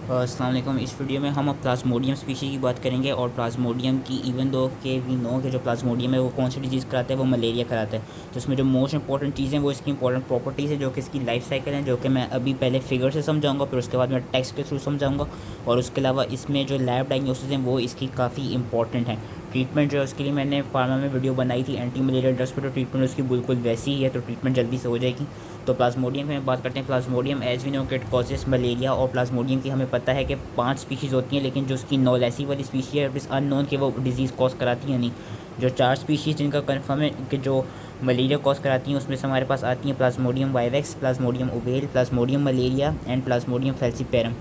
अस्सलाम वालेकुम। इस वीडियो में हम अब प्लाज्मोडियम स्पीशी की बात करेंगे और प्लाज्मोडियम की इवन दो के वी नो कि जो प्लाज्मोडियम है वो कौन सी डिजीज़ कराता है, वो मलेरिया कराता है। तो इसमें जो मोस्ट इंपॉर्टेंट चीज़ें वो इसकी इंपॉर्टेंट प्रॉपर्टीज़ है जो कि इसकी लाइफ साइकिल है, जो कि मैं अभी पहले फिगर से समझाऊंगा, फिर उसके बाद मैं टेक्स्ट के थ्रू समझाऊंगा। और उसके अलावा इसमें जो लैब डायग्नोसिस हैं वो इसकी काफ़ी इंपॉर्टेंट है। ट्रीटमेंट जो है उसके लिए मैंने फार्मा में वीडियो बनाई थी एंटी मलेरिया ड्रग्स पर, तो ट्रीटमेंट उसकी बिल्कुल वैसी ही है, तो ट्रीटमेंट जल्दी से हो जाएगी। तो प्लाज्मोडियम की हम बात करते हैं। प्लाज्मोडियम एज वी नो कि इट कॉजेस मलेरिया, और प्लाज्मोडियम की हमें पता है कि 5 स्पीशीज़ होती हैं, लेकिन जो उसकी नोलेसी वाली स्पीशी है इट इज़ अननोन कि वो डिजीज़ कॉज कराती है नहीं। जो 4 स्पीशीज़ जिनका कन्फर्म है कि जो मलेरिया कॉज कराती हैं उसमें से हमारे पास आती हैं Plasmodium vivax, Plasmodium oval, Plasmodium malaria and Plasmodium falciparum.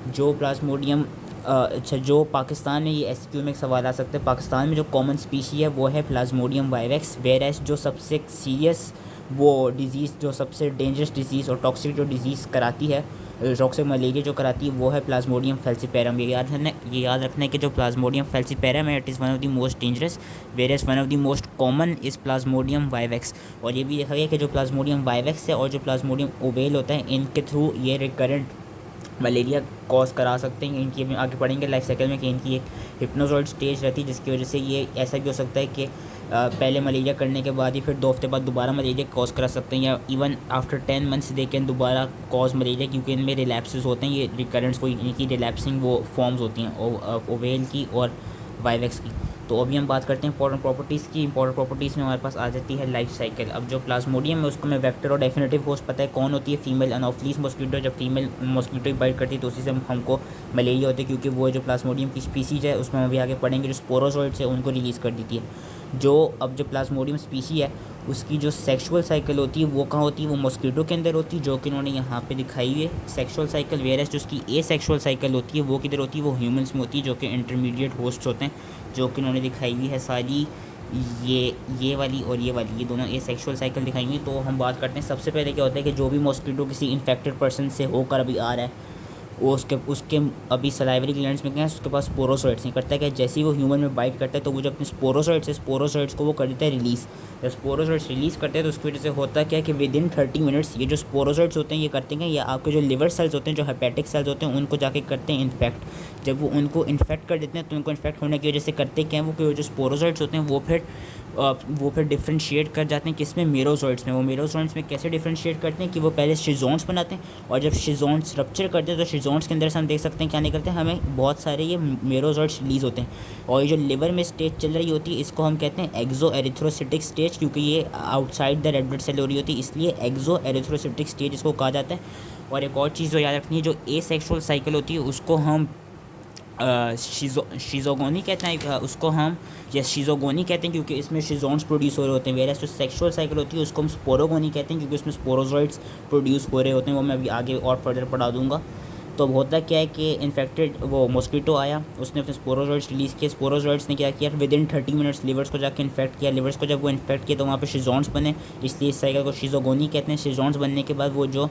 जो प्लाज्मोडियम अच्छा, जो पाकिस्तान में, ये एसक्यू में एक सवाल आ सकता है, पाकिस्तान में जो कॉमन स्पीशी है वो है प्लाज्मोडियम वाइवेक्स, वेयर एज जो सबसे सीरियस वो डिज़ीज़, जो सबसे डेंजरस डिज़ीज़ और टॉक्सिक जो डिज़ीज़ कराती है, टॉक्सिक मलेरिया जो कराती है वो है प्लाज्मोडियम फैल्सीपेरम। ये याद रखना है कि जो प्लाज्मोडियम फैल्सीपेरम है it is one of the most dangerous, whereas one of the most common is plasmodium vivax. और ये भी देखा गया कि जो प्लाज्मोडियम वाइवेक्स है और जो प्लाज्मोडियम ओवेल होता है इनके थ्रू ये रिकरेंट मलेरिया कॉज करा सकते हैं। इनकी अभी आगे पढ़ेंगे लाइफ साइकिल में कि इनकी एक हिप्नोजॉइड स्टेज रहती है, जिसकी वजह से ये ऐसा भी हो सकता है कि पहले मलेरिया करने के बाद ही फिर 2 हफ्ते बाद दोबारा मलेरिया कॉज करा सकते हैं, या even after 10 months they can दोबारा कॉज मलेरिया, क्योंकि इनमें रिलैप्सेस होते हैं, ये रिकरेंट्स वो इनकी रिलैप्सिंग वो फॉर्म्स होती हैं ओवेल की और वाइवेक्स की। तो अभी हम बात करते हैं इंपॉर्टेंट प्रॉपर्टीज़ की। इंपॉर्टेंट प्रॉपर्टीज़ में हमारे पास आ जाती है लाइफ साइकिल। अब जो प्लाज्मोडियम है उसको मैं वेक्टर और डेफिनेटिव होस्ट पता है कौन होती है, फीमेल अनोफ्लीस मॉस्किटो। जब फीमेल मॉस्किटो बाइट करती है तो उसी से हमको मलेरिया होती है, क्योंकि वो जो प्लाज्मोडियम की स्पीसीज है उसमें हम अभी आगे पढ़ेंगे जो स्पोरोजोइड्स है उनको रिलीज़ कर देती है। जो प्लाज्मोडियम स्पीशी है उसकी जो सेक्सुअल साइकिल होती है वो कहाँ होती है, वो मॉस्किटो के अंदर होती है, जो कि उन्होंने यहाँ पे दिखाई हुई है सेक्सुअल साइकिल। वेयरएज जो उसकी ए सेक्सुअल साइकिल होती है वो किधर होती है, वो ह्यूमंस में होती है, जो कि इंटरमीडिएट होस्ट होते हैं, जो कि उन्होंने दिखाई हुई है सारी। ये वाली और ये वाली, ये दोनों ए सेक्सुअल साइकिल दिखाई हुई। तो हम बात करते हैं सबसे पहले क्या होता है कि जो भी मॉस्किटो किसी इन्फेक्टेड पर्सन से होकर अभी आ रहा है वो उसके अभी सलाइवरी ग्लैंड्स में क्या है, उसके पास स्पोरोसॉइड्स नहीं करता है कि जैसे ही वो ह्यूमन में बाइट करता है तो वो जो अपने स्पोरोसॉइड्स को वो कर देता है रिलीज़। जब स्पोरोसॉइड्स रिलीज़ करते हैं तो उसकी वजह से होता क्या है कि विद इन 30 मिनट्स ये जो स्पोरोसॉइड्स होते हैं ये करते हैं, या आपके जो लिवर सेल्स होते हैं, जो हेपेटिक सेल्स होते हैं, उनको जाके करते हैं इन्फेक्ट। जब वो उनको इन्फेक्ट कर देते हैं तो उनको इन्फेक्ट होने की वजह से करते क्या है वो, कि जो स्पोरोसॉइड्स होते हैं वो फिर डिफ्रेंशिएट कर जाते हैं किसमें, मेरोसॉइड्स में। वो मेरोसॉइड्स में कैसे डिफ्रेंशिएट करते हैं कि वो पहले शिजोन्स बनाते हैं, और जब शिजोन्स रप्चर करते हैं तो शिजोन्स के अंदर से हम देख सकते हैं क्या निकलते हैं, हमें बहुत सारे ये मेरोसॉइड्स रिलीज़ होते हैं। और ये जो लिवर में स्टेज चल रही होती है इसको हम कहते हैं एक्सो एरिथ्रोसिटिक स्टेज, क्योंकि ये outside the red blood cell हो रही होती है, इसलिए एक्सो एरिथ्रोसिटिक स्टेज इसको कहा जाता है। और एक और चीज़ जो याद रखनी है, जो ए सेक्शुअल साइकिल होती है उसको हम शिज़ोगोनी कहते हैं, उसको हम या शिज़ोगोनी कहते हैं क्योंकि इसमें शिजोन्स प्रोड्यूस हो रहे होते हैं। वेरएज़ जो सेक्सुअल साइकिल होती है उसको हम स्पोरोगोनी कहते हैं क्योंकि उसमें स्पोरोजॉइड्स प्रोड्यूस हो रहे होते हैं, वो मैं अभी आगे और फर्दर पढ़ा दूंगा। तो अब होता क्या है कि इन्फेक्टेड वो मॉस्किटो आया, उसने अपने स्पोरोजॉइड्स रिलीज़ किए, स्पोरोजॉइड्स ने क्या किया, विद इन 30 मिनट्स लिवर्स को जाके इन्फेक्ट किया। लिवर्स को जब वो इन्फेक्ट किया तो वहाँ पे शिजोन्स बने, इसलिए इस साइकिल को शिज़ोगोनी कहते हैं। शिजोन्स बनने के बाद वो जो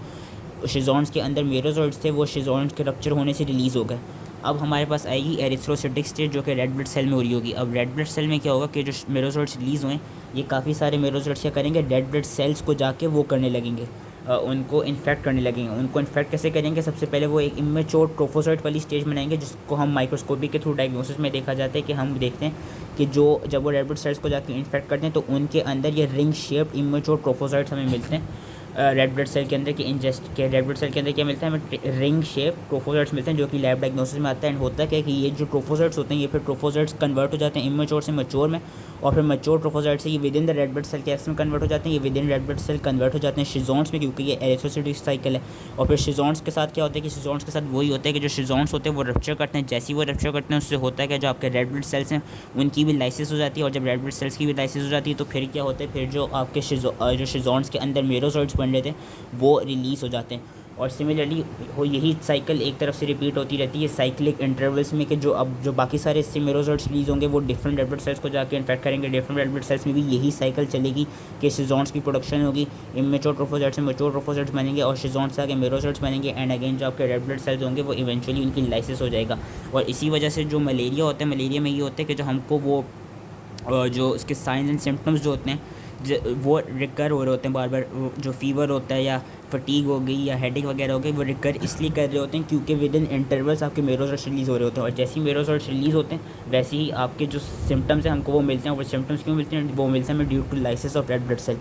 शिजोन्स के अंदर मेरोसॉइड्स थे वो शिजोन्स के रप्चर होने से रिलीज़ हो गए। अब हमारे पास आएगी एरिथ्रोसिटिक स्टेज, जो कि रेड ब्लड सेल में हो रही होगी। अब रेड ब्लड सेल में क्या होगा कि जो मेरोसॉइड्स रिलीज़ हुए ये काफ़ी सारे मेरोसॉइड्स क्या करेंगे, रेड ब्लड सेल्स को जाके वो करने लगेंगे, उनको इन्फेक्ट करने लगेंगे। उनको इन्फेक्ट कैसे करेंगे, सबसे पहले वो एक इमेच्योर ट्रोफोसाइट वाली स्टेज बनाएंगे, जिसको हम माइक्रोस्कोपी के थ्रू डायग्नोसिस में देखा जाता है कि हम देखते हैं कि जब वो रेड ब्लड सेल्स को जाके इन्फेक्ट करते हैं तो उनके अंदर ये रिंग शेप्ड इमेच्योर ट्रोफोसाइट्स हमें मिलते हैं। रेड ब्लड सेल के अंदर के इंजेस्ट के रेड ब्लड सेल के अंदर क्या मिलता है, हमें रिंग शेप ट्रोफोसाइट्स मिलते हैं, जो कि लैब डायग्नोसिस में आता है। एंड होता क्या है कि ये जो ट्रोफोसाइट्स होते हैं ये फिर ट्रोफोसाइट्स कन्वर्ट हो जाते हैं इमेच्योर से मैच्योर में, और फिर मैच्योर ट्रोफोसाइट से ये within the red blood cell के एक्स में कन्वर्ट हो जाते हैं, ये within red blood cell convert हो जाते हैं शिजोन्स में, क्योंकि ये एरिथ्रोसिटिक साइकिल है। और फिर शिजोन्स के साथ क्या होता है कि शिजोन्स के साथ वही होता है कि जो शिजोन्स होते हैं वो रप्चर करते हैं, जैसे ही वो रप्चर करते हैं उससे होता है कि जो आपके रेड ब्लड सेल्स हैं उनकी भी लाइसिस हो जाती है, और जब रेड ब्लड सेल्स की भी लाइसिस हो जाती है तो फिर क्या होता है, फिर जो आपके जो शिजोन्स के अंदर मेरोसॉइड्स बन रहे थे वो रिलीज़ हो जाते हैं। और सिमिलरली यही साइकिल एक तरफ से रिपीट होती रहती है साइक्लिक इंटरवल्स में, कि जो बाकी सारे इससे मेरोसॉइड्स रिलीज़ होंगे वो डिफरेंट रेड ब्लड सेल्स को जाके इन्फेक्ट करेंगे। डिफरेंट रेड ब्लड सेल्स में भी यही साइकिल चलेगी कि शिजोन्स की प्रोडक्शन होगी, इमेच्योर ट्रोफोसाइट्स से मैच्योर ट्रोफोसाइट्स बनेंगे और शिजोन्स से आगे मेरोसॉइड्स बनेंगे, एंड अगेन जो आपके रेड ब्लड सेल्स होंगे वो इवेंचुअली उनकी लाइसिस हो जाएगा। और इसी वजह से जो मलेरिया होता है, मलेरिया में ये होता है कि जो हमको वो जो इसके साइंस एंड सिम्टम्स जो होते हैं वो रिकर हो रहे होते हैं बार बार, जो फीवर होता है या फटीग हो गई या हेडेक वगैरह हो गई, वो रिकर इसलिए कर रहे होते हैं क्योंकि विद इन इंटरवल्स आपके मेरोसॉल्ट्स रिलीज़ हो रहे होते हैं, और जैसे ही मेरोसॉल्ट्स रिलीज़ होते हैं वैसे ही आपके जो सिम्टम्स हैं हमको वो मिलते हैं। वो सिम्टम्स क्यों मिलते हैं? वो मिलते हैं हमें due to lysis of red blood cell.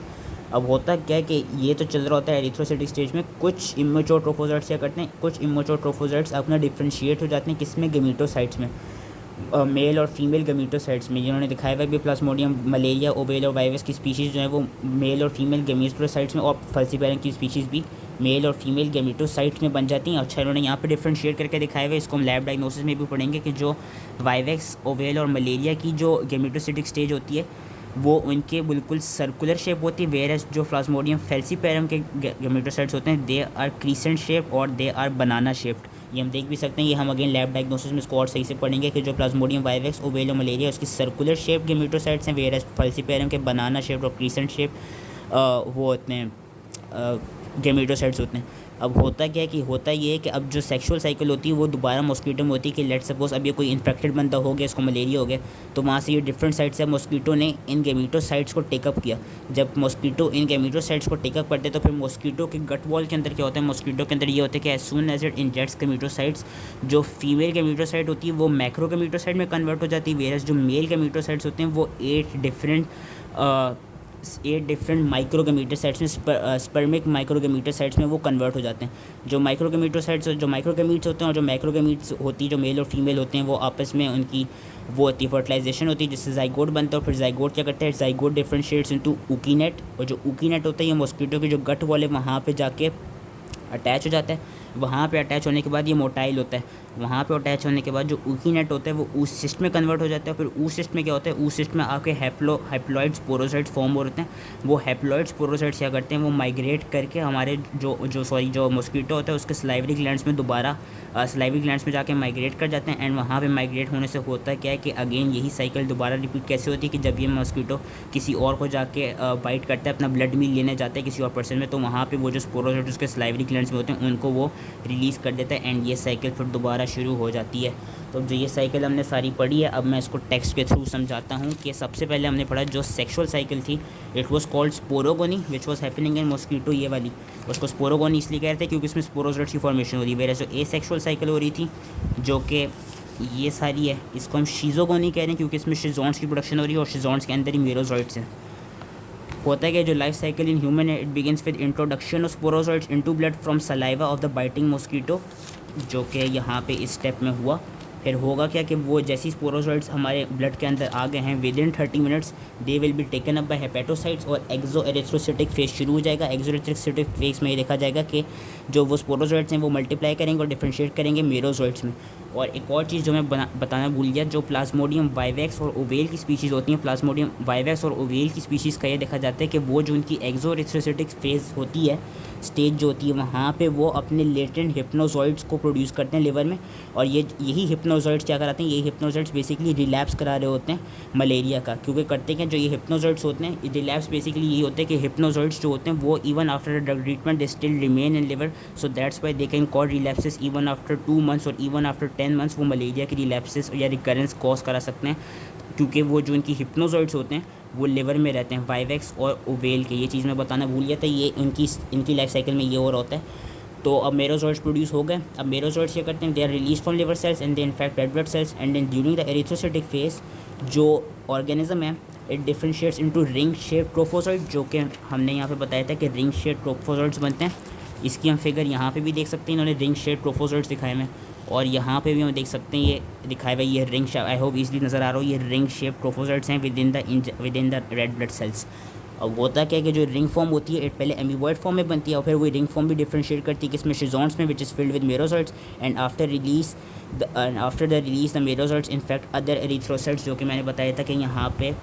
अब होता क्या है कि ये तो चल रहा होता है एरिथ्रोसाइटिक स्टेज में, कुछ इमेच्योर ट्रोफोसाइट्स क्या करते हैं, कुछ इमेच्योर ट्रोफोसाइट्स अपना डिफ्रेंशिएट हो जाते हैं किसमें, गेमीटोसाइट्स में, मेल और फीमेल गेमीटोसाइट्स में। जिन्होंने दिखाया हुआ भी प्लाज्मोडियम मलेरिया ओवेल और वायरस की स्पीशीज़ जो है वो मेल और फीमेल गेमीटोसाइट्स में, और फल्सीपेरम की स्पीशीज़ भी मेल और फीमेल गेमीटोसाइट्स में बन जाती हैं। अच्छा, इन्होंने यहाँ पे डिफ्रेंशिएट करके दिखाया हुआ है, इसको हम लैब डायग्नोसिस में भी पढ़ेंगे कि जो वायरस ओवेल और मलेरिया की जो गेमीटोसिटिक स्टेज होती है वो उनके बिल्कुल सर्कुलर शेप होती है, वेयरस जो प्लाज्मोडियम फैल्सीपेरम के गेमीटोसाइट्स होते हैं दे आर क्रीसेंट शेप और दे आर बनाना शेप्ड। ये हम देख भी सकते हैं, ये हम अगेन लैब डायग्नोसिस में इसको और सही से पढ़ेंगे कि जो प्लाज्मोडियम वायरस ओवेल और मलेरिया उसकी सर्कुलर शेप गेमीटोसाइट्स हैं, वेयरस फैल्सीपेरम के बनाना शेप और क्रीसेंट शेप वो होते हैं गेमीटोसाइट्स होते हैं। अब होता क्या है कि होता ये है कि अब जो सेक्सुअल साइकिल होती है वो दोबारा मॉस्किटो में होती है कि लेट सपोज अब ये कोई इन्फेक्टेड बंदा हो गया, इसको मलेरिया हो गया, तो वहाँ से ये डिफरेंट साइड से मॉस्किटो ने इन गेमीटोसाइट्स को टेकअप किया। जब मॉस्किटो इन गेमीटोसाइट्स को टेकअप करते तो फिर मॉस्किटो के गट वॉल के अंदर क्या होता है, मॉस्किटो के अंदर ये होता है कि as soon as it injects gametocytes, जो फीमेल गेमीटोसाइट होती है वो मैक्रो गेमीटोसाइट में कन्वर्ट हो जाती है, वेरस जो मेल गेमीटोसाइट्स होते हैं वो 8 डिफरेंट माइक्रोगेमीटोसाइट्स में स्पर्मिक माइक्रोगेमीटोसाइट्स में वो कन्वर्ट हो जाते हैं। जो माइक्रोगेमीटोसाइट्स जो माइक्रोगेमीट्स होते हैं और जो मैक्रोगेमीट्स होती है जो मेल और फीमेल होते हैं वो आपस में उनकी वो होती है फर्टिलाइजेशन होती है जिससे जाइगोट बनता है। और फिर जाइगोट क्या करता है, जाइगोट डिफरेंशिएट्स इनटू ऊकीनेट, और जो ऊकीनेट होता है ये मॉस्किटो के जो गट वॉल है वहाँ पे जाके अटैच हो जाता है। वहाँ पे अटैच होने के बाद ये मोटाइल होता है, वहाँ पे अटैच होने के बाद जो ऊकीनेट होता है वो ऊसिस्ट में कन्वर्ट हो जाता है। फिर ऊसिस्ट में क्या होता है, ऊसिस्ट में आपके हैप्लॉइड स्पोरोसाइट्स फॉर्म हो रहे हैं। वो हैप्लॉइड स्पोरोसाइट्स क्या करते हैं, वो माइग्रेट करके हमारे जो मॉस्किटो होता है उसके सलाइवरी ग्लैंड्स में दोबारा सलाइवरी ग्लैंड्स में जाके माइग्रेट कर जाते हैं। एंड वहाँ पे माइग्रेट होने से होता है क्या है कि अगेन यही साइकिल दोबारा रिपीट कैसे होती है कि जब ये मॉस्किटो किसी और को जाके बाइट करता है, अपना ब्लड मील लेने जाता है किसी और पर्सन में, तो वहाँ पे वो जो स्पोरोसाइट्स उसके सलाइवरी ग्लैंड्स में होते हैं उनको वो रिलीज़ कर देता है एंड ये साइकिल फिर दोबारा शुरू हो जाती है। तो जो ये साइकिल हमने सारी पढ़ी है, अब मैं इसको टेक्स्ट के थ्रू समझाता हूँ कि सबसे पहले हमने पढ़ा जो सेक्सुअल साइकिल थी, it was called sporogony which was happening in mosquito, ये वाली उसको स्पोरोगोनी इसलिए कह रहे थे क्योंकि इसमें स्पोरोसाइट्स की फॉर्मेशन हो रही है। वेयर जो एसेक्सुअल साइकिल हो रही थी जो कि ये सारी है, इसको हम शिज़ोगोनी कह रहे हैं क्योंकि इसमें शिज़ोन्स की प्रोडक्शन हो रही है और शिज़ोन्स के अंदर ही मेरोजॉइट्स हैं। होता है कि जो लाइफ साइकिल इन ह्यूमन है it begins with introduction of sporozoites into blood from saliva of the biting mosquito, जो कि यहाँ पे इस स्टेप में हुआ। फिर होगा क्या कि वो जैसी स्पोरोजॉइट्स हमारे ब्लड के अंदर आ गए हैं with in 30 minutes they will be taken up by hepatocytes और एक्सो एरिथ्रोसिटिक फेज शुरू हो जाएगा। एक्सो एरिथ्रोसिटिक फेज में ये देखा जाएगा कि जो वो स्पोरोजॉइट्स हैं वो मल्टीप्लाई करेंगे और डिफरेंशिएट करेंगे मेरोजॉइट्स में। और एक और चीज़ जो मैं बताना भूल गया, जो प्लाज्मोडियम वाइवेक्स और ओवेल की स्पीशीज़ होती हैं, प्लाज्मोडियम वाइवेक्स और ओवेल की स्पीशीज़ का ये देखा जाता है कि वो जो उनकी एक्सो एरिथ्रोसिटिक फेज होती है, स्टेज जो होती है, वहाँ पे वो अपने लेटेंट हिप्नोजॉइड्स को प्रोड्यूस करते हैं लिवर में। और यही हिप्नोजॉइड्स क्या कराते हैं, यही हिप्नोजॉइड्स बेसिकली रिलैप्स करा रहे होते हैं मलेरिया का। क्योंकि करते क्या, जो ये हिप्नोजॉइड्स होते हैं, रिलैप्स बेसिकली यही होते हैं कि हिप्नोजॉइड्स जो होते हैं वो even after drug treatment they still remain in liver, so that's why they can cause relapses even after 2 months और इवन आफ्टर 10 मंथ्स। वो मलेरिया की रिलैप्सेस या रिकरेंस कॉज करा सकते हैं क्योंकि वो जो इनकी हिप्नोजॉइड्स होते हैं वो लिवर में रहते हैं, वाइवेक्स और ओवेल के। ये चीज़ मैं बताना भूल गया था, ये इनकी लाइफ साइकिल में ये और होता है। तो अब मेरोजॉइड्स प्रोड्यूस हो गए। अब मेरोजॉइड्स क्या करते हैं, they are release from liver cells and they infect red blood cells and then during the erythrocytic phase जो ऑर्गेनिज्म है it differentiates into ring shape trophozoite, जो कि हमने यहाँ पे बताया था कि रिंग शेप ट्रोफोजॉइड्स बनते हैं। इसकी हम फिगर यहाँ पे भी देख सकते हैं, इन्होंने रिंग शेप ट्रोफोजॉइड्स दिखाए हैं और यहाँ पे भी हम देख सकते हैं ये दिखाया हुआ ये ring shape, I hope easily नज़र आ रहा हो, ये रिंग शेप ट्रोफोजॉइड्स हैं within the red blood sales. अब होता क्या है कि जो रिंग फॉर्म होती है इट पहले एमीबॉइड फॉर्म में बनती है और फिर वो रिंग फॉर्म भी डिफरेंशिएट करती है किसमें, शिजोन्स में, which is filled with merozoites and after the release the merozoites infect other erythrocytes, जो कि मैंने बताया था कि यहाँ पे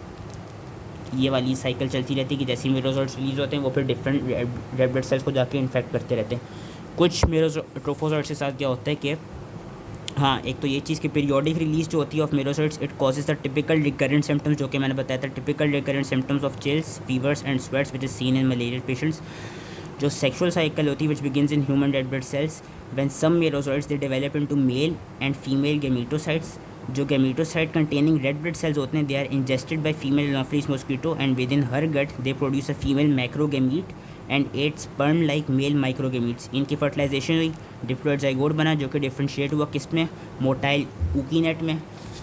ये वाली साइकिल चलती रहती है कि जैसे ही मेरोजॉइड्स रिलीज होते हैं वो फिर डिफरेंट रेड ब्लड सेल्स को जाके इन्फेक्ट करते रहते हैं। कुछ ट्रोफोजॉइड्स के साथ क्या होता है कि हाँ, एक तो ये चीज़ कि पीरियोडिक रिलीज जो होती है of merozoites it causes the typical recurrent symptoms, जो कि मैंने बताया था, typical recurrent symptoms of chills, fevers and sweats which is seen in malaria patients. जो सेक्सुअल साइकिल होती है which begins in human red blood cells when some merozoites they develop into male and female gametocytes जो gametocyte containing red blood cells होते हैं, they are ingested by female anopheles mosquito and with in her gut they produce a female macrogamete and eight sperm like male microgametes. इनकी fertilization हुई, diploid zygote बना जो कि differentiate हुआ किस में, मोटाइल ऊकीनेट में,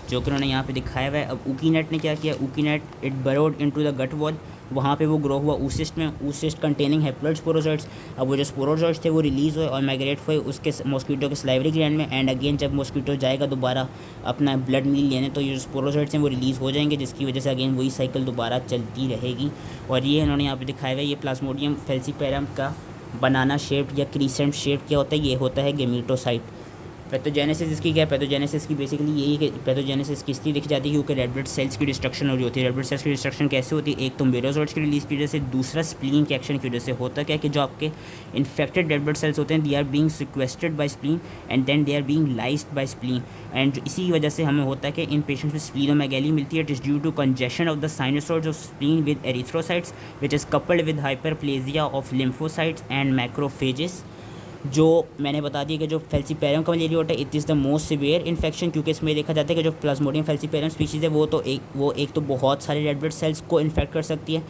जो कि उन्होंने यहाँ पे दिखाया हुआ है। अब ऊकीनेट ने क्या किया, ookinete it burrowed into the gut wall, वहाँ पे वो ग्रो हुआ ऊसिस्ट में, ऊसिस्ट कंटेनिंग हैप्लॉइड स्पोरोजॉइट्स। अब वो जो स्पोरोजॉइट्स थे वो रिलीज़ हुए और माइग्रेट हुए उसके मॉस्किटो के स्लाइवरी ग्लैंड में। एंड अगेन जब मॉस्किटो जाएगा दोबारा अपना ब्लड मील लेने, तो ये जो स्पोरोजॉइट्स हैं वो रिलीज़ हो जाएंगे, जिसकी वजह से अगेन वही साइकिल दोबारा चलती रहेगी। और ये इन्होंने यहाँ पे दिखाया हुआ है, ये प्लाज्मोडियम फैल्सीपेरम का बनाना शेप या क्रीसेंट शेप क्या होता है, ये होता है गेमेटोसाइट। पैथोजेनेसिस इसकी क्या है, पैथोजेनेसिस की बेसिकली यही कि पैथोजेनेसिस किस लिए दिखी जाती है, क्योंकि रेड ब्लड सेल्स की डिस्ट्रक्शन हो रही होती है। रेड ब्लड सेल्स की डिस्ट्रक्शन कैसे होती है, एक तो मेरोजोइट्स की रिलीज की वजह से, दूसरा स्प्लीन के एक्शन की वजह से। होता क्या है कि जो आपके इन्फेक्टेड रेड ब्लड सेल्स होते हैं, they are being sequestered by spleen and then they are being lysed by spleen. And इसी की वजह से हमें होता है कि इन पेशेंट्स में स्प्लीनोमेगैली मिलती है। It is due to congestion of the sinusoids of spleen with erythrocytes which is coupled with hyperplasia of lymphocytes and macrophages. जो मैंने बता दिया कि जो फैल्सीपेरम का मलेरिया होता है, it is the most severe infection, क्योंकि इसमें देखा जाता है कि जो प्लाज्मोडियम फैल्सीपेरम स्पीशीज़ है वो एक तो बहुत सारे रेड ब्लड सेल्स को इन्फेक्ट कर सकती है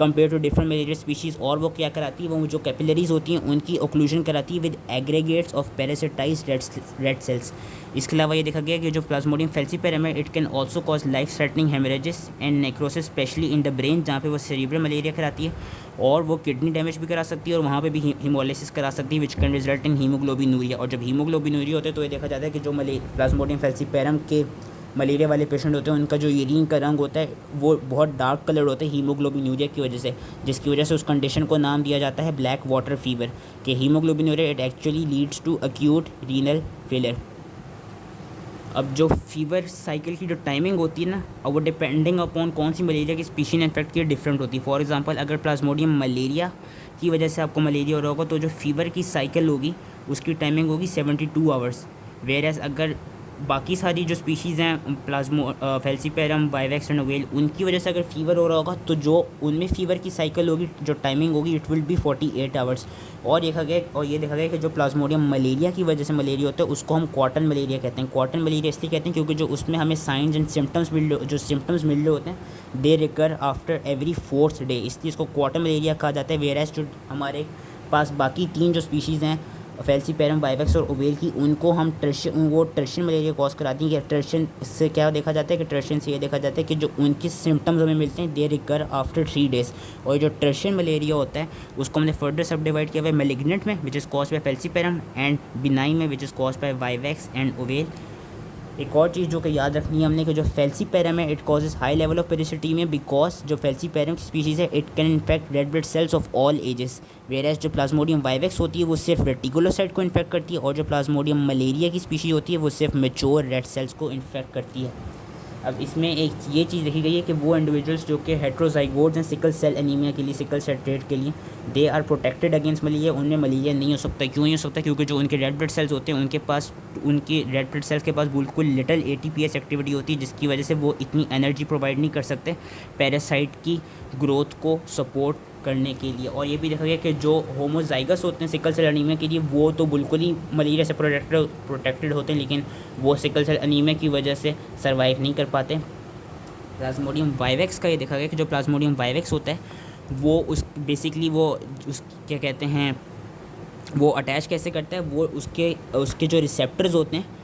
compare to different malaria species. और वो क्या कराती है, वो जो कैपिलरीज होती हैं उनकी ओक्लूजन कराती है with aggregates of parasitized red cells. इसके अलावा ये देखा गया कि जो प्लाज्मोडियम फैल्सीपेरम है, it can also cause life threatening haemorrhages and necrosis specially in the brain, जहाँ पे वो सेरिब्रल मलेरिया कराती है। और वो किडनी डैमेज भी करा सकती है और वहाँ पे भी हीमोलिसिस करा सकती है which can result in haemoglobinuria. और जब हीमोग्लोबिनूरिया होते हैं तो ये देखा जाता है कि जो प्लाज्मोडियम फैल्सीपेरम के मलेरिया वाले पेशेंट होते हैं, उनका जो यूरिन का रंग होता है वो बहुत डार्क कलर होता है हीमोग्लोबिनूरिया की वजह से, जिसकी वजह से उस कंडीशन को नाम दिया जाता है ब्लैक वाटर फीवर। कि haemoglobinuria it actually leads to acute renal failure. अब जो फीवर साइकिल की जो टाइमिंग होती है ना, अब वो डिपेंडिंग अपॉन कौन सी मलेरिया की स्पीशी ने इन्फेक्ट की डिफरेंट होती है। फॉर एग्जांपल अगर प्लाज्मोडियम मलेरिया की वजह से आपको मलेरिया हो रहा होगा, तो जो फीवर की साइकिल होगी उसकी टाइमिंग होगी 72 आवर्स। वेयर एज अगर बाकी सारी जो स्पीशीज़ हैं फैल्सीपेरम, वाइवेक्स एंड ओवेल, उनकी वजह से अगर फीवर हो रहा होगा तो जो उनमें फ़ीवर की साइकिल होगी, जो टाइमिंग होगी, इट विल बी 48 आवर्स। और ये देखा गया कि जो प्लाज्मोडियम मलेरिया की वजह से मलेरिया होता है उसको हम कॉटन मलेरिया कहते हैं। कॉटन मलेरिया इसलिए कहते हैं क्योंकि जो उसमें हमें साइंस एंड सिम्टम्स मिल रहे होते हैं, they recur after every 4th day, इसलिए इसको कॉटन मलेरिया कहा जाता है। वेयर एज जो हमारे पास बाकी 3 जो स्पीशीज़ हैं फैल्सीपेरम, वाइवेक्स और ओवेल की, उनको हम टर्शियन मलेरिया कॉज कराती हैं। कि टर्शियन से क्या देखा जाता है कि टर्शियन से ये देखा जाता है कि जो उनके सिम्टम्स हमें मिलते हैं, दे रिकर आफ्टर 3 डेज़। और जो टर्शियन मलेरिया होता है उसको हमने फर्दर सब डिवाइड किया हुआ है मैलिग्नेंट में which is cause by falciparum and benign में which is cause by vivax and ovale. एक और चीज़ जो कि याद रखनी है हमने कि जो फैल्सीपेरम है, it causes high level of parasitaemia because जो फैल्सीपेरम की स्पीशीज़ है, it can infect red blood cells of all ages. Whereas जो प्लाज्मोडियम वाइवेक्स होती है वो सिर्फ रेटिकुलोसाइट को इन्फेक्ट करती है, और जो प्लाज्मोडियम मलेरिया की स्पीशीज़ होती है वो सिर्फ मेच्योर रेड सेल्स को इन्फेक्ट करती है। अब इसमें एक ये चीज़ देखी गई है कि वो इंडिविजुअल्स जो कि हेट्रोजाइगोट्स हैं सिकल सेल एनीमिया के लिए, सिकल सेल ट्रेट के लिए, they are protected against malaria, उनमें मलेरिया नहीं हो सकता। क्यों नहीं हो सकता? क्योंकि जो उनके रेड ब्लड सेल्स होते हैं उनके रेड ब्लड सेल्स के पास बिल्कुल लिटल ATPase एक्टिविटी होती है, जिसकी वजह से वो इतनी एनर्जी प्रोवाइड नहीं कर सकते पैरासाइट की ग्रोथ को सपोर्ट करने के लिए। और ये भी देखा गया कि जो होमोजाइगस होते हैं सिकल सेल एनीमिया के लिए, वो तो बिल्कुल ही मलेरिया से प्रोटेक्टेड होते हैं, लेकिन वो सिकल सेल एनीमिया की वजह से सर्वाइव नहीं कर पाते। प्लाज्मोडियम वाइवेक्स का ये देखा गया कि जो प्लाज्मोडियम वाइवेक्स होता है वो क्या कहते हैं, वो अटैच कैसे करता है, वो उसके जो रिसेप्टर्स होते हैं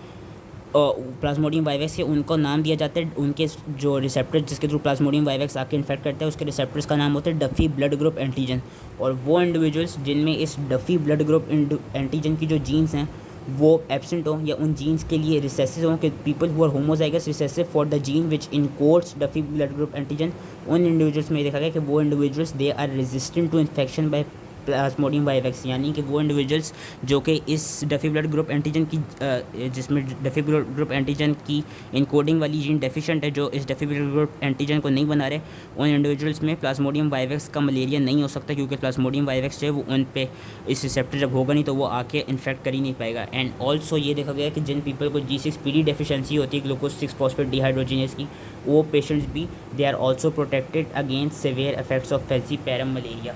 प्लाज्मोडियम वाइवेक्स के, उनको नाम दिया जाता है, उनके जो रिसेप्टर जिसके थ्रू प्लाज्मोडियम वाइवेक्स आके इन्फेक्ट करता है, उसके रिसेप्टर्स का नाम होता है डफी ब्लड ग्रुप एंटीजन। और वो इंडिविजुअल्स जिनमें इस डफी ब्लड ग्रुप एंटीजन की जो जीन्स हैं वो एब्सेंट हो, या उन जीन्स के लिए रिसेसिव हों, कि people who are homozygous recessive for the gene which encodes Duffy blood group antigen, उन इंडिविजुअल्स में देखा गया कि वो individuals they are resistant to infection by plasmodium vivax. यानी कि वो इंडिविजुअल्स जो कि इस डफी ब्लड ग्रुप एंटीजन की जिसमें डफी ब्लड ग्रुप एंटीजन की इनकोडिंग वाली जीन डेफिशिएंट है, जो इस डफी ब्लड ग्रुप एंटीजन को नहीं बना रहे, उन इंडिविजुअल्स में प्लाज्मोडियम वाइवेक्स का मलेरिया नहीं हो सकता, क्योंकि प्लाज्मोडियम वाइवेक्स जो है वो उन पे इस रिसेप्टर जब होगा नहीं तो वो आके इन्फेक्ट कर ही नहीं पाएगा। एंड ऑल्सो ये देखा गया कि जिन पीपल को G6PD डेफिशिएंसी होती है, ग्लूकोज 6 फॉस्फेट डिहाइड्रोजिनेस की, वो पेशेंट्स भी they are also protected against severe effects of falciparum malaria.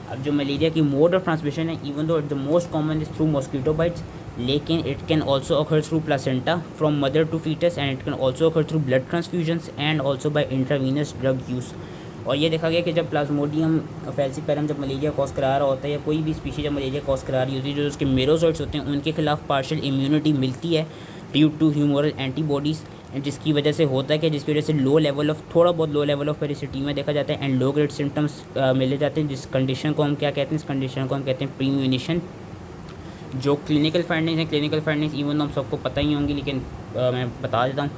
अब जो मलेरिया की मोड ऑफ ट्रांसमिशन है, even though the most common is through mosquito bites, लेकिन it can also occur through placenta from mother to foetus and it can also occur through blood transfusions and also by intravenous drug use. और ये देखा गया कि जब plasmodium falciparum जब malaria cause करा रहा होता है या कोई भी स्पीशीज जब मलेरिया कॉज करा रही होती है, जो उसके मेरोजोइट्स होते हैं उनके खिलाफ पार्शियल इम्यूनिटी मिलती है ड्यू टू ह्यूमरल एंटीबॉडीज़, जिसकी वजह से होता है कि जिसकी वजह से थोड़ा बहुत लो लेवल ऑफ पेरिसिटीमिया देखा जाता है एंड लो ग्रेड सिम्टम्स मिले जाते हैं, जिस कंडीशन को हम क्या कहते हैं, इस कंडीशन को हम कहते हैं प्रीम्यूनिशन। जो क्लिनिकल फाइंडिंग्स हैं, क्लिनिकल फाइंडिंग्स इवन हम सबको पता ही होंगी, लेकिन मैं बता देता हूँ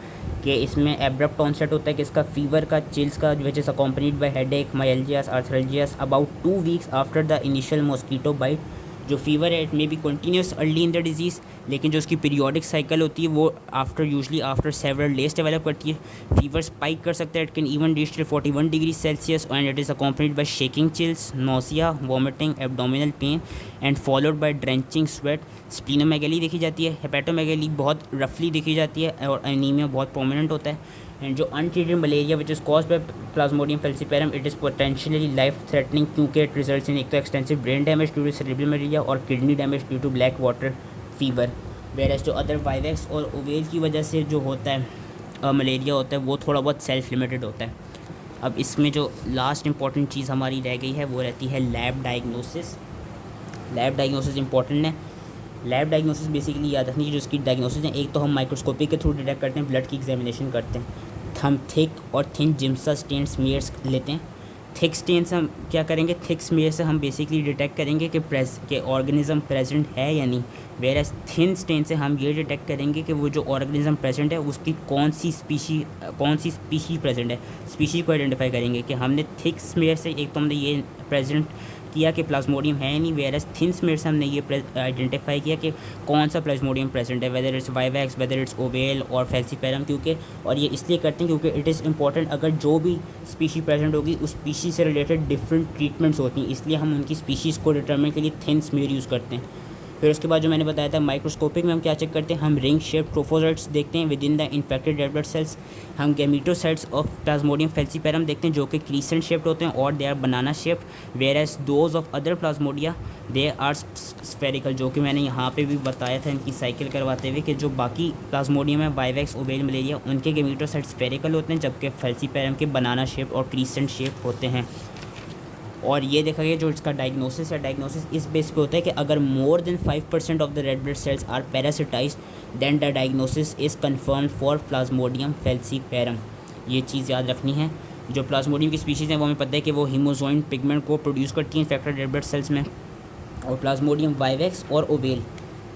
कि इसमें एब्रप्ट ऑनसेट होता है कि इसका फीवर का, चिल्स का, which is accompanied by headache, myalgias, arthralgias about 2 weeks after the initial mosquito bite. जो फीवर है it may be continuous early in the disease, लेकिन जो उसकी पीरियोडिक साइकिल होती है वो usually after several days develop करती है। फीवर स्पाइक कर सकता है, it can even reach till 41 degree Celsius and it is accompanied by shaking, chills, nausea, vomiting, abdominal pain and followed by drenching sweat. Splenomegaly देखी जाती है, हेपेटोमेगेली बहुत रफली देखी जाती है और एनीमिया बहुत प्रोमिनेंट होता है। एंड जो untreated malaria which is caused by plasmodium falciparum it is potentially life threatening, क्योंकि इट रिजल्ट्स इन एक तो extensive brain damage due to cerebral malaria और kidney damage due to black water fever. Whereas जो other vivax और ovale की वजह से जो होता है मलेरिया होता है वो थोड़ा बहुत सेल्फ लिमिटेड होता है। अब इसमें जो लास्ट इंपॉर्टेंट चीज़ हमारी रह गई है वो रहती है lab diagnosis. Lab diagnosis important है। लैब डायग्नोसिस बेसिकली याद रखनी है, जो उसकी डायग्नोसिस है, एक तो हम माइक्रोस्कोपी के थ्रू डिटेक्ट करते हैं, ब्लड की एग्जामिनेशन करते हैं, हम थिक और थिन जिम्सा स्टेन स्मीयर्स लेते हैं। थिक स्टेन से हम क्या करेंगे, थिक स्मीयर से हम बेसिकली डिटेक्ट करेंगे कि ऑर्गेनिज्म प्रेजेंट है या नहीं, वेर एज थिन स्टेन से हम ये डिटेक्ट करेंगे कि वो जो ऑर्गेनिज्म प्रेजेंट है उसकी कौन सी स्पीशी प्रेजेंट है, स्पीशी को आइडेंटिफाई करेंगे कि हमने थिक स्मीयर से एक तो हमने ये प्रेजेंट किया कि प्लाज्मोडियम है नहीं, वेयर एज थिन स्मीयर से हमने ये आइडेंटिफाई किया कि कौन सा प्लाज्मोडियम प्रेजेंट है, whether it's vivax, whether it's oval और फैल्सीपेरम। क्योंकि और ये इसलिए करते हैं क्योंकि इट इज़ इंपॉर्टेंट, अगर जो भी स्पीशी प्रेजेंट होगी उस स्पीशी से रिलेटेड डिफरेंट ट्रीटमेंट्स होती हैं, इसलिए हम उनकी स्पीशीज़ को डिटरमिन के लिए थिन स्मीयर यूज़ करते हैं। फिर उसके बाद जो मैंने बताया था माइक्रोस्कोपिक में हम क्या चेक करते हैं, हम रिंग शेप ट्रोफोसाइट्स देखते हैं within the infected red blood cells. हम गैमेटोसाइट्स ऑफ प्लाज्मोडियम फैल्सीपेरम देखते हैं जो कि क्रीसेंट शेप्ड होते हैं और they are banana shaped, whereas those of other plasmodia they are spherical, जो कि मैंने यहाँ पे भी बताया था इनकी साइकिल करवाते हुए कि जो बाकी प्लाज्मोडियम है, वाइवैक्स, ओवेल, मलेरिया, उनके गैमेटोसाइट्स स्फेरिकल होते हैं जबकि फैल्सीपेरम के बनाना शेप और क्रीसेंट शेप होते हैं। और ये देखा गया जो इसका डायग्नोसिस है, डायग्नोसिस इस बेस पे होता है कि अगर more than 5% of the red blood cells are parasitized then the diagnosis is confirmed for plasmodium falciparum. ये चीज़ याद रखनी है। जो प्लाज्मोडियम की स्पीशीज़ हैं वो हमें पता है कि वो हीमोजोइन पिगमेंट को प्रोड्यूस करती हैं इन्फेक्टेड रेड ब्लड सेल्स में। और प्लाज्मोडियम वाइवैक्स और ओवेल,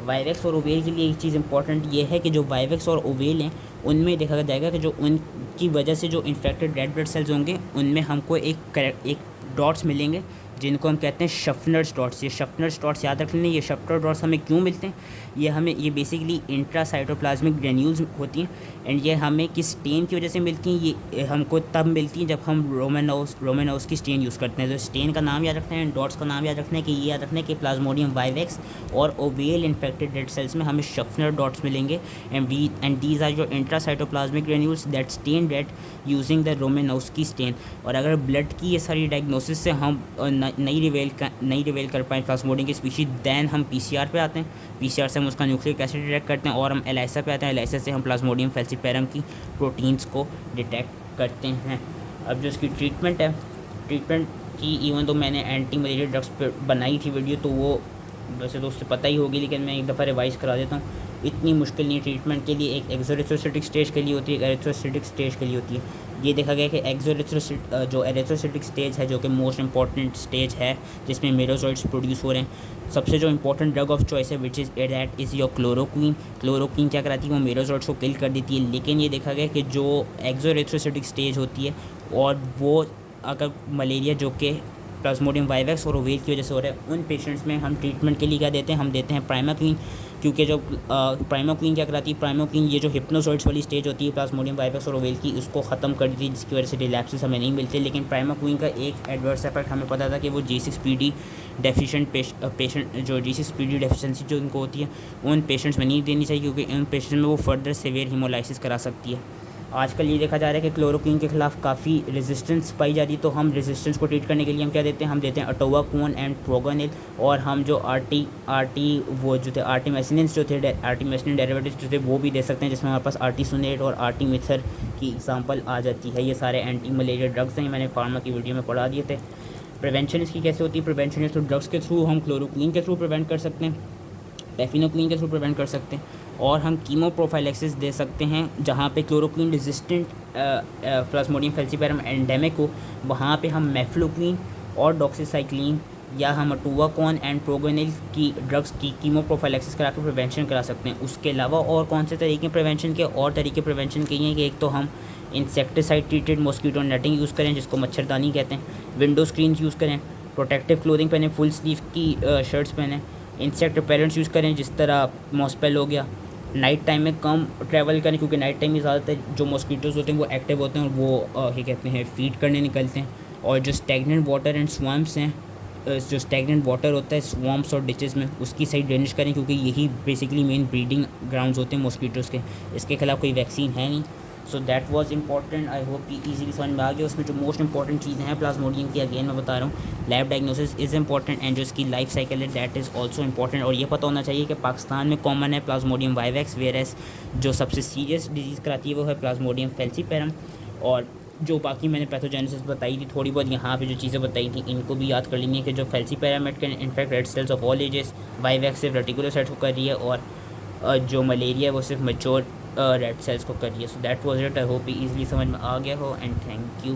वाइवैक्स और ओवेल के लिए एक चीज़ इंपॉर्टेंट ये है कि जो वाइवैक्स और ओवेल हैं उनमें देखा जाएगा कि जो उनकी वजह से जो इन्फेक्टेड रेड ब्लड सेल्स होंगे उनमें हमको एक डॉट्स मिलेंगे जिनको हम कहते हैं शफनर्स डॉट्स। ये शफनर्स डॉट्स याद रख लें। ये शफनर डॉट्स हमें क्यों मिलते हैं, ये बेसिकली इंट्रासाइटोप्लाज्मिक ग्रेन्यूल्स होती हैं एंड ये हमें किस स्टेन की वजह से मिलती हैं, ये हमको तब मिलती हैं जब हम रोमेनोस की स्टेन यूज़ करते हैं। तो स्टेन का नाम याद रखना है, डॉट्स का नाम याद रखना है कि ये याद रखना है कि प्लाज्मोडियम वाइवैक्स और ओवेल इन्फेक्टेड रेड सेल्स में हमें शफनर डॉट्स मिलेंगे and these are your intracytoplasmic granules that stain red using the Romanowsky stain. और अगर ब्लड की ये सारी डायग्नोसिस से हम नहीं रिवेल कर पाएँ प्लाज्मोडियम की स्पीशीज, दैन हम पीसीआर पे आते हैं। पीसीआर से हम उसका न्यूक्लिक एसिड डिटेक्ट करते हैं और हम एलाइसा पे आते हैं। एलाइसा से हम प्लाज्मोडियम फैल्सीपेरम की प्रोटीन्स को डिटेक्ट करते हैं। अब जो इसकी ट्रीटमेंट है, ट्रीटमेंट की इवन तो मैंने एंटी मलेरिया ड्रग्स पर बनाई थी वीडियो, तो वो वैसे तो उससे पता ही होगी, लेकिन मैं एक दफ़ा रिवाइज़ करा देता हूँ। इतनी मुश्किल नहीं है ट्रीटमेंट के लिए। एक एक्सोएरिथ्रोसाइटिक स्टेज के लिए होती है, एक एरिथ्रोसाइटिक स्टेज के लिए होती है। ये देखा गया कि जो एरिथ्रोसाइटिक स्टेज है, जो कि मोस्ट इंपॉर्टेंट स्टेज है जिसमें मेरोजोइड्स प्रोड्यूस हो रहे हैं, सबसे जो इंपॉर्टेंट ड्रग ऑफ चॉइस है which is that is your chloroquine. Chloroquine क्या कराती है, वो मेरोजोइड्स को किल कर देती है। लेकिन ये देखा गया कि जो एक्सोएरिथ्रोसाइटिक स्टेज होती है और वो अगर मलेरिया जो कि प्लाज्मोडियम वाइवैक्स और ओवेल की वजह से हो रहा है, उन पेशेंट्स में हम ट्रीटमेंट के लिए क्या देते हैं, हम देते हैं प्राइमाक्वीन। क्योंकि जो प्राइमाक्वीन क्या कराती है, प्राइमाक्वीन ये जो हिप्नोसॉइड्स वाली स्टेज होती है प्लाज्मोडियम वाइवैक्स और ओवेल की, उसको ख़त्म कर देती है, जिसकी वजह से रिलैप्सेस हमें नहीं मिलते। लेकिन प्राइमाक्वीन का एक एडवर्स इफेक्ट हमें पता था कि वो G6PD डेफिशिएंट पेशेंट, जो G6PD डेफिशिएंसी जो उनको होती है, उन पेशेंट्स में नहीं देनी चाहिए क्योंकि उन पेशेंट्स में वो फर्दर सीवियर हीमोलाइसिस करा सकती है। आजकल ये देखा जा रहा है कि क्लोरोक्वीन के ख़िलाफ़ काफ़ी रेजिस्टेंस पाई जा रही है, तो हम रेजिस्टेंस को ट्रीट करने के लिए हम क्या देते हैं, हम देते हैं अटोवाकोन एंड प्रोगानिल, और हम जो आरटी वो जो थे आर्टिमेसिनिन्स जो थे आर्टिमेसिनिन डेरिवेटिव्स जो थे वो भी दे सकते हैं, जिसमें हमारे पास आर्टिसोनेट और आर्टिमिथर की एग्जांपल आ जाती है। ये सारे एंटी मलेरिया ड्रग्स हैं, मैंने फार्मा की वीडियो में पढ़ा दिए थे। प्रिवेंशन इसकी कैसे होती है, प्रिवेंशन तो ड्रग्स के थ्रू, हम क्लोरोक्वीन के थ्रू प्रिवेंट कर सकते हैं, पेफिनोक्वीन के थ्रू प्रिवेंट कर सकते हैं, और हम कीमो प्रोफाइलेक्सिस दे सकते हैं जहाँ पे chloroquine resistant Plasmodium falciparum endemic हो, वहाँ पे हम मेफ्लोक्वीन और डॉक्सीसाइक्लिन या हम अटोवाकोन एंड प्रोगानिल की ड्रग्स की कीमो प्रोफाइलेक्सिस करा के प्रिवेंशन करा सकते हैं। उसके अलावा और कौन से तरीके प्रिवेंशन के, और तरीके प्रिवेंशन के ये हैं कि एक तो हम insecticide treated mosquito netting use करें जिसको मच्छरदानी कहते हैं, विंडो स्क्रीन्स यूज़ करें, प्रोटेक्टिव क्लोथिंग पहने, फुल स्लीव की शर्ट्स पहने, इंसेक्ट रिपेलेंट्स यूज़ करें जिस तरह मॉस्पेल हो गया, नाइट टाइम में कम ट्रैवल करें क्योंकि नाइट टाइम में ज़्यादातर जो मॉस्किटोज़ होते हैं वो एक्टिव होते हैं और वो क्या कहते हैं फीड करने निकलते हैं, और जो स्टैगनेंट वाटर एंड स्वम्प्स हैं, जो स्टैगनेंट वाटर होता है स्वम्प्स और डिचेस में, उसकी साइड ड्रेनेज करें क्योंकि यही बेसिकली मेन ब्रीडिंग ग्राउंड्स होते हैं मॉस्किटोज़ के। इसके खिलाफ़ कोई वैक्सीन है नहीं। So that was important, I hope कि ईजीली समझ में आ गया। उसमें जो मोस्ट इंपॉर्टेंट चीज़ें हैं प्लाज्मोडियम की, अगेन मैं बता रहा हूँ, lab diagnosis is important and जो इसकी लाइफ साइकिल है दैट इज़ ऑल्सो इंपॉर्टेंट। और ये पता होना चाहिए कि पाकिस्तान में कॉमन है प्लाज्मोडियम वाइवेक्स, वेयरएस जो सबसे सीरियस डिजीज़ कराती है वो है प्लाज्मोडियम फैल्सीपेरम। और जो बाकी मैंने पैथोजेनेसिस बताई थी थोड़ी बहुत, यहाँ पे जो चीज़ें बताई थी इनको भी याद कर लेनी है कि जो falciparum it can infect red cells of all edges, vivax सिर्फ रेटिकुलोसाइट्स को कर रही है, और जो मलेरिया है वो सिर्फ मेच्योर रेड सेल्स को कर रही है। So that was it, I hope easily समझ में आ गया हो एंड थैंक यू।